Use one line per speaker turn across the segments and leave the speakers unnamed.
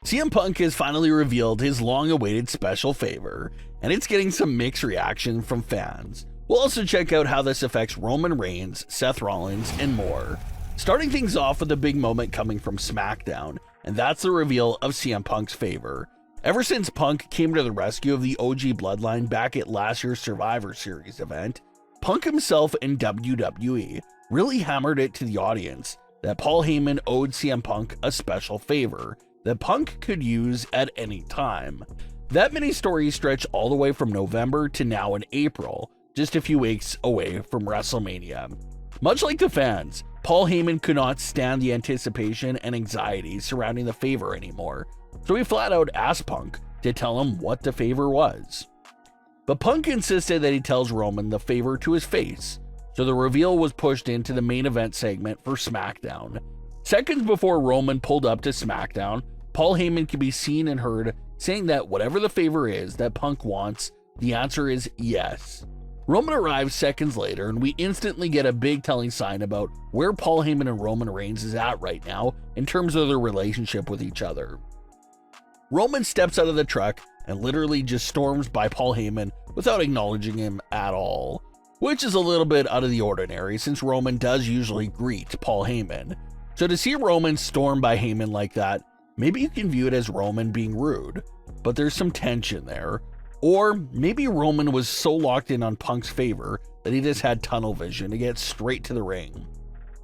CM Punk has finally revealed his long-awaited special favor, and it's getting some mixed reaction from fans. We'll also check out how this affects Roman Reigns, Seth Rollins, and more. Starting things off with a big moment coming from SmackDown, and that's the reveal of CM Punk's favor. Ever since Punk came to the rescue of the OG Bloodline back at last year's Survivor Series event, Punk himself and WWE really hammered it to the audience that Paul Heyman owed CM Punk a special favor that Punk could use at any time. That mini story stretched all the way from November to now in April, just a few weeks away from WrestleMania. Much like the fans, Paul Heyman could not stand the anticipation and anxiety surrounding the favor anymore, so he flat out asked Punk to tell him what the favor was. But Punk insisted that he tells Roman the favor to his face, so the reveal was pushed into the main event segment for SmackDown. Seconds before Roman pulled up to SmackDown, Paul Heyman could be seen and heard saying that whatever the favor is that Punk wants, the answer is yes. Roman arrives seconds later, and we instantly get a big telling sign about where Paul Heyman and Roman Reigns is at right now in terms of their relationship with each other. Roman steps out of the truck and literally just storms by Paul Heyman without acknowledging him at all, which is a little bit out of the ordinary since Roman does usually greet Paul Heyman. So to see Roman storm by Heyman like that, maybe you can view it as Roman being rude, but there's some tension there. Or maybe Roman was so locked in on Punk's favor that he just had tunnel vision to get straight to the ring.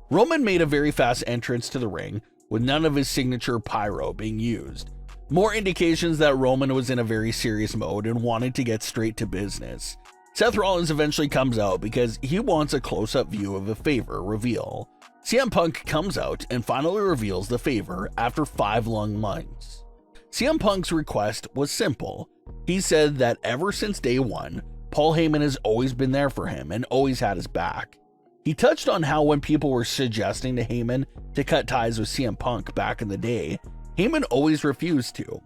Roman made a very fast entrance to the ring with none of his signature pyro being used. More indications that Roman was in a very serious mode and wanted to get straight to business. Seth Rollins eventually comes out because he wants a close-up view of the favor reveal. CM Punk comes out and finally reveals the favor after 5 long months. CM Punk's request was simple. He said that ever since day one, Paul Heyman has always been there for him and always had his back. He touched on how when people were suggesting to Heyman to cut ties with CM Punk back in the day, Heyman always refused to.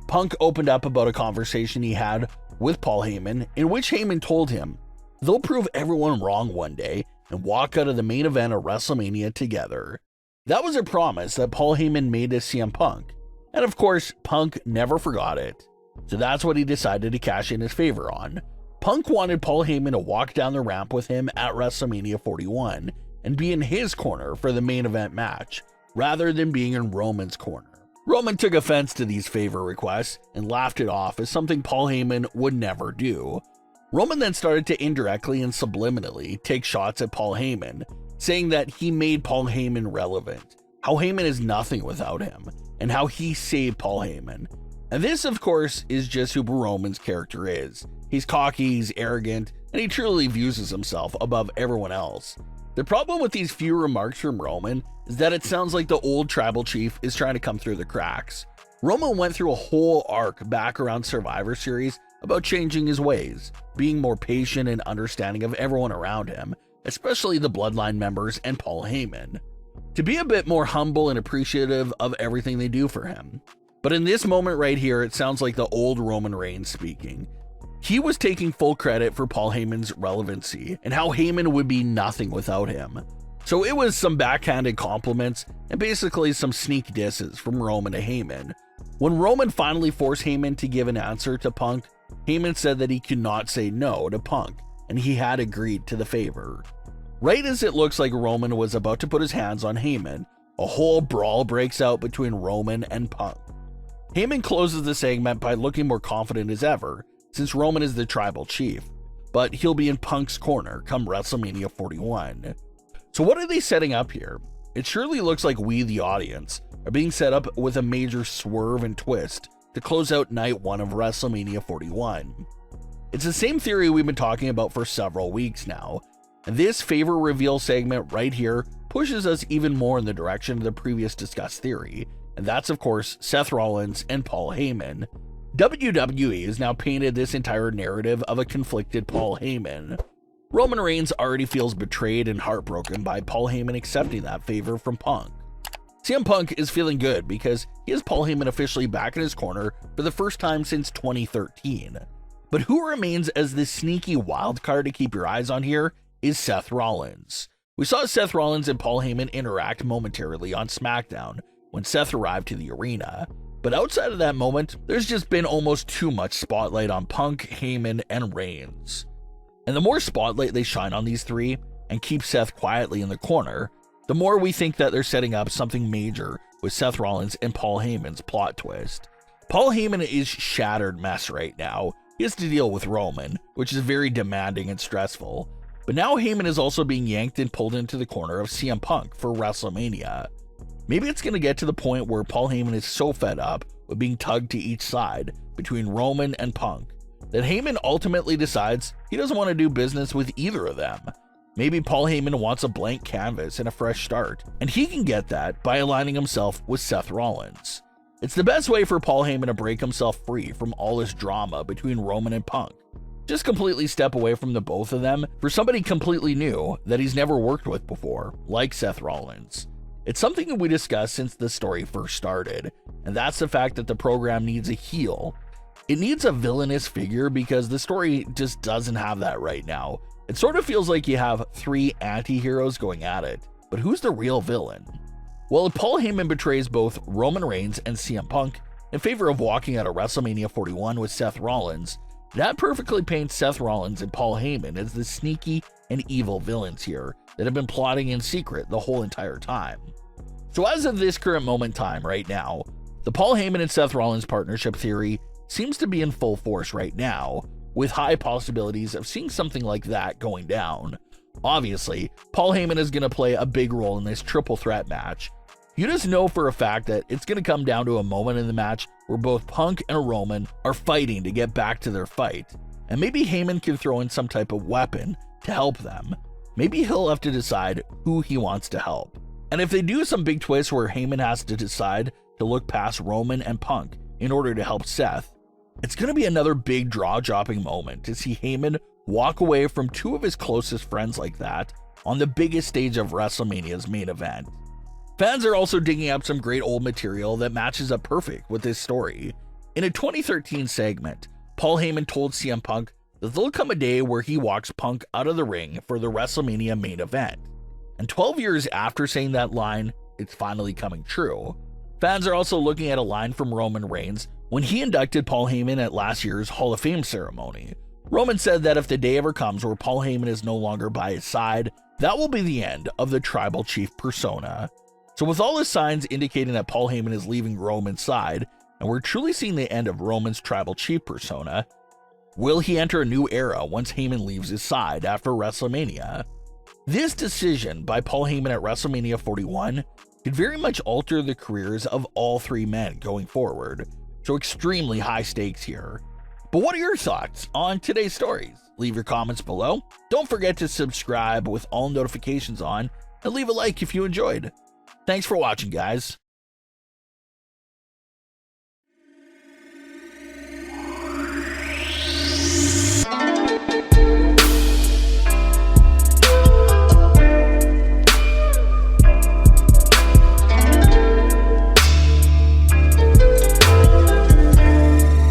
Punk opened up about a conversation he had with Paul Heyman in which Heyman told him they'll prove everyone wrong one day and walk out of the main event of WrestleMania together. That was a promise that Paul Heyman made to CM Punk, and of course, Punk never forgot it. So that's what he decided to cash in his favor on. Punk wanted Paul Heyman to walk down the ramp with him at WrestleMania 41 and be in his corner for the main event match, rather than being in Roman's corner. Roman took offense to these favor requests and laughed it off as something Paul Heyman would never do. Roman then started to indirectly and subliminally take shots at Paul Heyman, saying that he made Paul Heyman relevant, how Heyman is nothing without him, and how he saved Paul Heyman. And this, of course, is just who Roman's character is. He's cocky, he's arrogant, and he truly views himself above everyone else. The problem with these few remarks from Roman is that it sounds like the old tribal chief is trying to come through the cracks. Roman went through a whole arc back around Survivor Series about changing his ways, being more patient and understanding of everyone around him, especially the Bloodline members and Paul Heyman, to be a bit more humble and appreciative of everything they do for him. But in this moment right here, it sounds like the old Roman Reigns speaking. He was taking full credit for Paul Heyman's relevancy and how Heyman would be nothing without him. So it was some backhanded compliments and basically some sneak disses from Roman to Heyman. When Roman finally forced Heyman to give an answer to Punk, Heyman said that he could not say no to Punk, and he had agreed to the favor. Right as it looks like Roman was about to put his hands on Heyman, a whole brawl breaks out between Roman and Punk. Heyman closes the segment by looking more confident as ever, since Roman is the tribal chief, but he'll be in Punk's corner come WrestleMania 41. So what are they setting up here? It surely looks like we, the audience, are being set up with a major swerve and twist to close out night 1 of WrestleMania 41. It's the same theory we've been talking about for several weeks now, and this favor reveal segment right here pushes us even more in the direction of the previous discussed theory, and that's of course Seth Rollins and Paul Heyman. WWE has now painted this entire narrative of a conflicted Paul Heyman. Roman Reigns already feels betrayed and heartbroken by Paul Heyman accepting that favor from Punk. CM Punk is feeling good because he has Paul Heyman officially back in his corner for the first time since 2013. But who remains as this sneaky wild card to keep your eyes on here is Seth Rollins. We saw Seth Rollins and Paul Heyman interact momentarily on SmackDown when Seth arrived to the arena. But outside of that moment, there's just been almost too much spotlight on Punk, Heyman, and Reigns. And the more spotlight they shine on these three and keep Seth quietly in the corner, the more we think that they're setting up something major with Seth Rollins and Paul Heyman's plot twist. Paul Heyman is shattered mess right now. He has to deal with Roman, which is very demanding and stressful. But now Heyman is also being yanked and pulled into the corner of CM Punk for WrestleMania. Maybe it's going to get to the point where Paul Heyman is so fed up with being tugged to each side between Roman and Punk that Heyman ultimately decides he doesn't want to do business with either of them. Maybe Paul Heyman wants a blank canvas and a fresh start, and he can get that by aligning himself with Seth Rollins. It's the best way for Paul Heyman to break himself free from all this drama between Roman and Punk. Just completely step away from the both of them for somebody completely new that he's never worked with before, like Seth Rollins. It's something that we discussed since the story first started, and that's the fact that the program needs a heel. It needs a villainous figure because the story just doesn't have that right now. It sort of feels like you have three anti-heroes going at it, but who's the real villain? Well, if Paul Heyman betrays both Roman Reigns and CM Punk in favor of walking out of WrestleMania 41 with Seth Rollins, that perfectly paints Seth Rollins and Paul Heyman as the sneaky and evil villains here that have been plotting in secret the whole entire time. So as of this current moment in time right now, the Paul Heyman and Seth Rollins partnership theory seems to be in full force right now, with high possibilities of seeing something like that going down. Obviously, Paul Heyman is going to play a big role in this triple threat match. You just know for a fact that it's going to come down to a moment in the match where both Punk and Roman are fighting to get back to their fight. And maybe Heyman can throw in some type of weapon to help them. Maybe he'll have to decide who he wants to help. And if they do some big twist where Heyman has to decide to look past Roman and Punk in order to help Seth, it's going to be another big jaw-dropping moment to see Heyman walk away from two of his closest friends like that on the biggest stage of WrestleMania's main event. Fans are also digging up some great old material that matches up perfect with this story. In a 2013 segment, Paul Heyman told CM Punk that there'll come a day where he walks Punk out of the ring for the WrestleMania main event. And 12 years after saying that line, it's finally coming true. Fans are also looking at a line from Roman Reigns when he inducted Paul Heyman at last year's Hall of Fame ceremony. Roman said that if the day ever comes where Paul Heyman is no longer by his side, that will be the end of the tribal chief persona. So with all the signs indicating that Paul Heyman is leaving Roman's side, and we're truly seeing the end of Roman's tribal chief persona, will he enter a new era once Heyman leaves his side after WrestleMania? This decision by Paul Heyman at WrestleMania 41 could very much alter the careers of all three men going forward, so extremely high stakes here. But what are your thoughts on today's stories? Leave your comments below. Don't forget to subscribe with all notifications on, and leave a like if you enjoyed. Thanks for watching, guys.